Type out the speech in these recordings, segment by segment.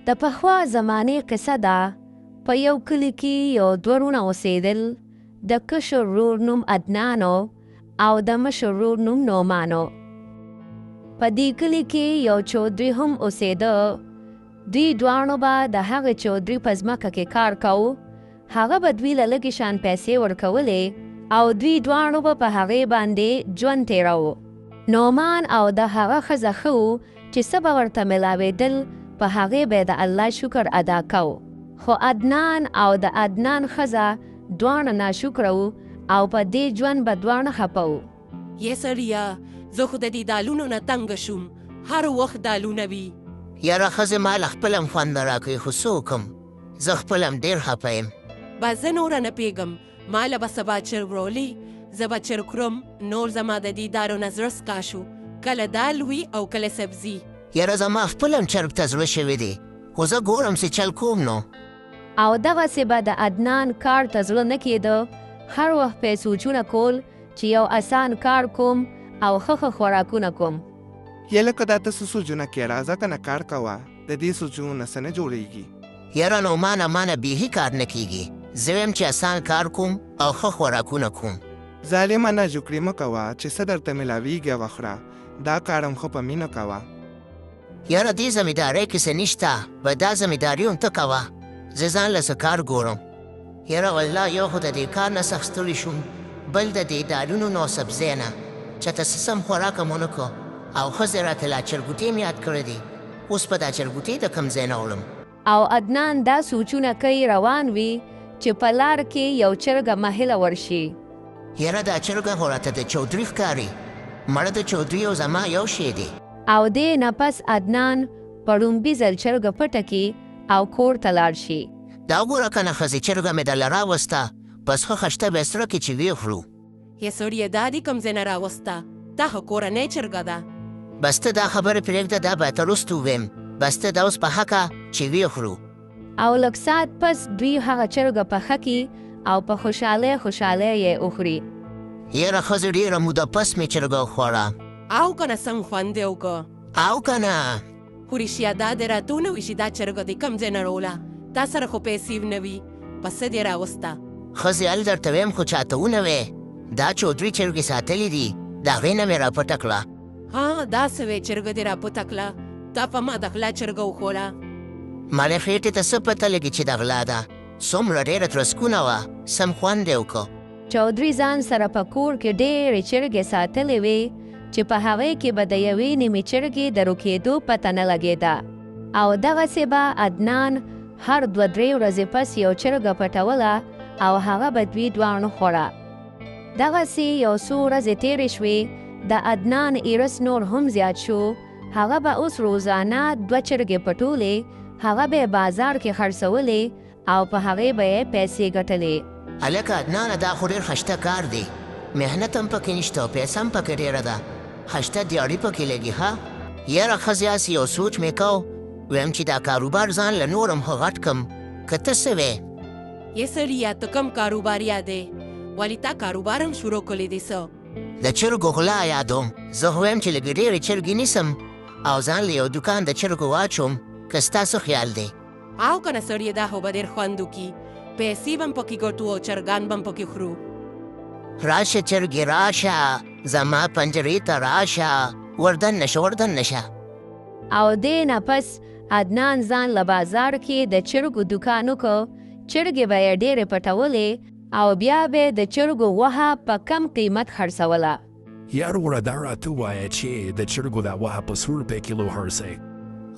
د پخوا زمانې قصه ده. په یو کلي کې یو دوه وروڼه اوسېدل. د کشر ورور نوم عدنانو او د مشر ورور نوم نعمانو. په دې کلي کې یو چودري هم اوسېده. دوی دواړو به د هغې چودري په ځمکه کې کار کوو. هغه به دوی له لږې شان پیسې ورکولې او دوی دواړو به په هغې باندې ژوند تېروو. نعمان او د هغه ښځه ښه وو چې څه به ورته میلاوېدل په هغې به یې د الله شکر ادا کوو. خو عدنان او د عدنان ښځه دواړه ناشکره وو او په دې ژوند به دواړه خفه وو. یې سړیه، زه خو د دې دالونو نه تنګه شوم. هر وخت دالونه وي. یاره ښځې ما له خپله هم خوند نه راکوي، خو څه وکړم، زه خپله هم ډېر خفه یم. بس زه نوره نه پوهېږم. ما له به سبا چرګ راولي، زه به چرګ خورم. نور زما د دې دارو نه زړه سکا شو، کله دال وي او کله سبزي. یاره زما خپله هم چرګ ته زړه شوی دی، خو زه ګورم چې چل کوم نو. او دغسې به د عدنان کار ته زړه نه کېده. هر وخت به یې سوچونه کول چې یو اسان کار کوم او ښه خوراکونه کوم. یا لکه دا ته څه سوچونه کې راځه که نه کار کوه، د دې سوچونو نه څه نه جوړېږي. یاره نعمانه مانه بیخي کار نه کېږي. زه وایم چې اسان کار کوم او ښه خوراکونه کوم. ظالمه ناجوکري مه کوه چې څه درته میلاویږي هغه خوره. دا کار هم ښه په مینه کوه. یاره دې زمیندارۍ کې څه نشته، به دا زمینداري هم ته کوه. زه ځان له څه کار ګورم. یاره والله یو خو د دې کار نه سخت ستړی شوم، بل د دې دالونو نو سبزۍ نه چاته څه سم خوراک هم ونه کړو. او ښځې راته لا چرګوټۍ مې یاد کړی دی. اوس به دا چرګوټۍ د کوم ځای نه وړم. او عدنان دا سوچونه کوي روان وي چې په لار کې یو چرګه مهله ورشي. یاره دا چرګه خو راته د چودري ښکاري. مړه د چودري او زما یو شی دی. او دې نه پس عدنان په ړومبي ځل چرګه پټه کړي او کور ته لاړ شي. دا ګوره که نه ښځې چرګه مې دله راوسته، بس ښه خشته به یې سره کړي چې ویې خورو. یې سړیه دا دې کوم ځای نه راوسته؟ دا خو کورنۍ چرګه ده. بس ته دا خبرې پرېږده، دا به ته وروسته وویم. بس ته دا اوس پخه که چې ویې خورو. او لږ ساعت پس دوی هغه چرګه پخه کړي او په خوشحالۍ یې وخوري. یاره ښځې ډېره موده پس مې چرګه وخوړه. او که نه سم خوند یې وکړه. او که نه. خو رښتیا دا دې راته ونه وایي چې دا چرګه دې کوم ځای نه راوړه؟ تا سره خو پیسې نه وي، په څه دې راوسته؟ ښځې هل درته ویم خو چاته ونه وی. دا چودري چرګې ساتلي دي، د هغې نه مې راپټه کړه. ها دا څه وی چرګه دې راپټه کړه؟ تا په ما د غلا چرګه وخوړه. مالې خېټې ته څه پته لګي چې د غلا ده؟ څومره ډېره ترسکونه وه، سم خوند یې وکړه. چودري ځان سره په کور کې ډېرې چرګې ساتلې وې چې په هغې کې به د یوې نیمې چرګې د روکېدو پته نه لګېده. او دغسې به عدنان هر 2-3 ورځې پس یو چرګه پټوله او هغه به دوی دواړو خوړه. دغسې یو څو ورځې تېرې شوې، د عدنان ایرس نور هم زیات شو. هغه به اوس روزانه 2 چرګې پټولې، هغه به یې بازار کې خرڅولې او په هغې به یې پیسې ګټلې. هلکه عدنانه دا خو ډېر خشته کار دی، محنت هم پکې نشته او پیسه هم پکې ډېره ده. خشته دیاړي پکې لګي. ښه یاره ښځې هسې یو سوچ مې کو، ویم چې دا کاروبار ځان له نور هم ښه غټ کړم. که ته څه وې؟ یې سړیه ته کوم کاروبار یادې؟ ولې تا کاروبار هم شروع کړی دی څه؟ د چرګو غلا یادوم. زه خو وایم چې لږې ډېرې چرګې نیسم او ځان له یو دوکان د چرګو واچوم. که ستا څه خیال دی؟ او که نه سړیه دا خو به ډېر خوند وکړي، پیسې به هم پکې ګټو او چرګان به هم پکې خورو. راشه چرګې راشه، زما پنجرې ته راشه، وردن نشه وردن نشه. او دې نه پس عدنان ځان له بازار کې د چرګو دوکان وکړ. چرګې به یې ډېرې پټولې او بیا به د چرګو غوښه په کم قیمت خرڅوله. یار وروره دا راته ووایه چې د چرګو دا غوښه په څو روپۍ کیلو خرڅوئ؟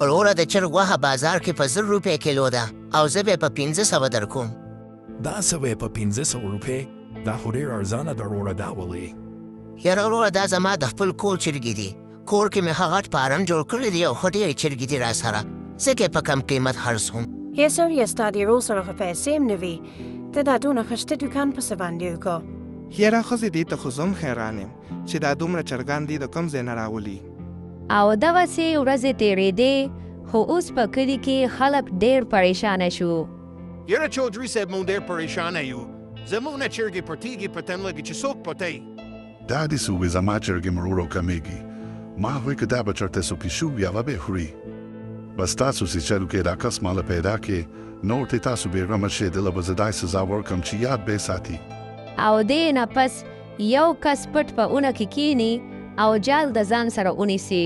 وروره د چرګ غوښه بازار کې په 1000 روپۍ کیلو ده او زه به یې په 1500 درکوم. دا څه وایې په 1500 روپۍ؟ دا خو ډېر ارزانه ده وروره، دا ولې؟ یاره وروره دا زما د خپل کور چرګې دي. کور کې مې ښه غټ فارم جوړ کړی دی او ښه ډېرې چرګې دي راسره، ځکه یې په کم قیمت خرڅوم. یې سړیه ستا د ورور سره خو پیسې هم نه وي، ته دا دونه خشته دوکان پسې باندې وکړه. یاره ښځې دې ته خو زه هم حیران یم چې دا دومره چرګان دي د کوم ځای نه راولي. او دغسې ورځې تېرېدې، خو اوس په کلي کې خلک ډېر پریشانه شو. یاره چودري صاحب مونږ ډېر پریشانه یو. زموږ نه چرګې پټېږي، پته نه لګي چې څوک پټوي. دا داسې وې زما چرګې مرورو کمیږي. ما هغوی که دا به چېرته څوک شو بیا به یې خوري. بس تاسو چې چرګو کې دا کس ماله پیدا کې نور ته تاسو بیغمه شئ دله به زه داسې سزا ورکړم چې یاد به یې ساتي. او دې نه پس یو کس پټ په اونه کې کینی او جال د ځان سره ونیسي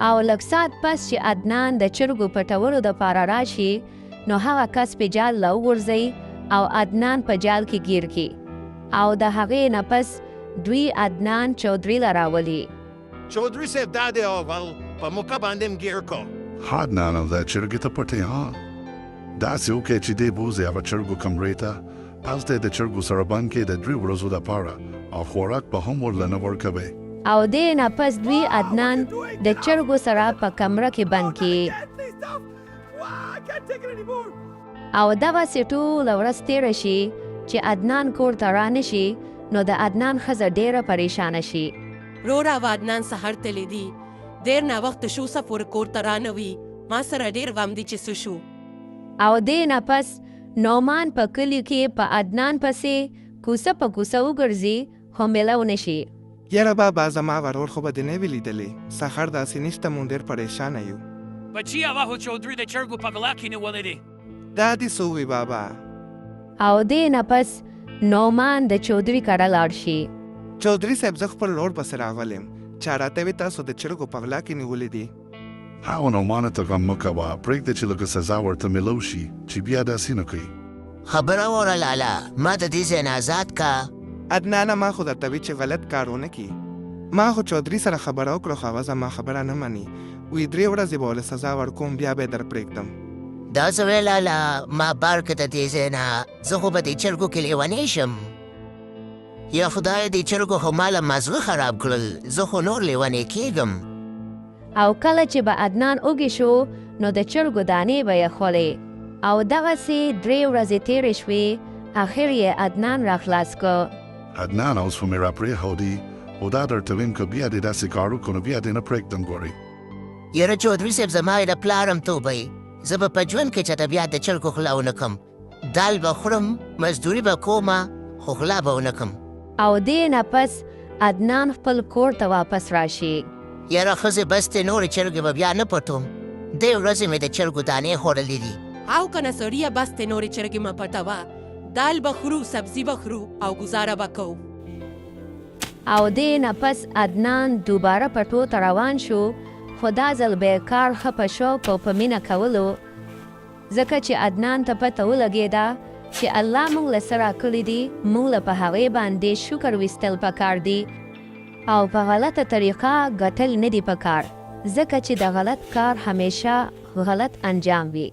او لږ ساعت پس چې عدنان د چرګو پټولو دپاره راشي نو هغه کس په جال له وغورځوي او عدنان په جال کې گیر کی او د هغې نه پس دوی عدنان چودري له راولي. چودري صاحب دا دی اول په موقع باندې م ګیر کو. عدنان او دا چرګې ته پټې ها داسې وکړئ چې دې بوځي هغه چرګو کمرې ته هلته یې د چرګو سره بند کړئ د 3 ورځو دپاره او خوراک به هم ورله نه ورکوئ. او دې نه پس دوی عدنان د چرګو سره په کمره کې بند کړي او دغسې ټوله ورځ تېره شي چې عدنان کور ته رانشي نو د عدنان ښځه ډېره پریشانه شي. رورا و عدنان سهار تللی دی ډېر ناوخته شو څه پورې کور ته رانوي ما سره ډېر غم دی چې څه شو. او دې نه پس نعمان په کلي کې په عدنان پسې کوڅه په کوڅه وګرځي خو میله ونه شي. یاره بابا زما ورور خو به دې نه وي لیدلی سخر داسې نشته مونږ ډېر پریشانه یو. بچی هغه چودري د چرګو په غلا کې نیولی دی. دا دې څه ووي بابا. او دې نه پس نعمان د چودري کره لاړ شي. چودري صاحب زه خپل لور پسې راغلم چا راته وې تاسو د چرګو په غلا کې نیولي دي. هغه نعمانه ته غم مه کوه پرېږده چې لږه سزا ورته میلو شي چې بیا داسې نه کوي. خبره وره لالا ما د دې ځای نه آزاد کا. عدنانه ما خو درته وی چې غلط کار ونه کي. ما خو چودري سره خبره وکړه خو هغه زما خبره نه مني وی 3 ورځې به ورله سزا ورکوم بیا به یې در پرېږدم. دا څه وی لالا ما بار که د دې ځای نه زه خو به دې چرګو کې لیونی شم. یا خدای دې چرګو خو ماله مزغه خراب کړل زه خو نور لیونی کېږم. او کله چې به عدنان اوږې شو نو د چرګو دانې به یې خولې او دغسې 3 ورځې تېرې شوې اخر یې عدنان راخلاص کړ. عدنان اوس خو مې راپرېښودي خو دا درته ویم که بیا دې داسې کار وکړو نو بیا دې نه پرېږدم ګورې. یاره چودري صاحب زما یې د پلارم توبی زه به په ژوند کې چاته بیا د چرګو خوله ونه کړم. دال به خورم مزدوري به کومه خو خوله به ونه کړم. او دې نه پس عدنان خپل کور ته واپس راشي. یاره ښځې بس دې نورې چرګې به بیا نه پټوم 3 ورځې مې د چرګو دانې خوړلې دي. او که نه سړیه بس ته نورې چرګې مه پټوه دال به خورو سبزي به خورو او ګزاره به کوو. او دې نه پس عدنان دوباره پټو ته روان شو خو دا ځل به یې کار ښه په شوق او په مینه کولو ځکه چې عدنان ته پته ولګېده چې الله موږ له څه راکړي دي موږ له په هغې باندې شکر ویستل پکار دي او په غلطه طریقه ګټل نه دي پکار ځکه چې د غلط کار همیشه غلط انجام وي.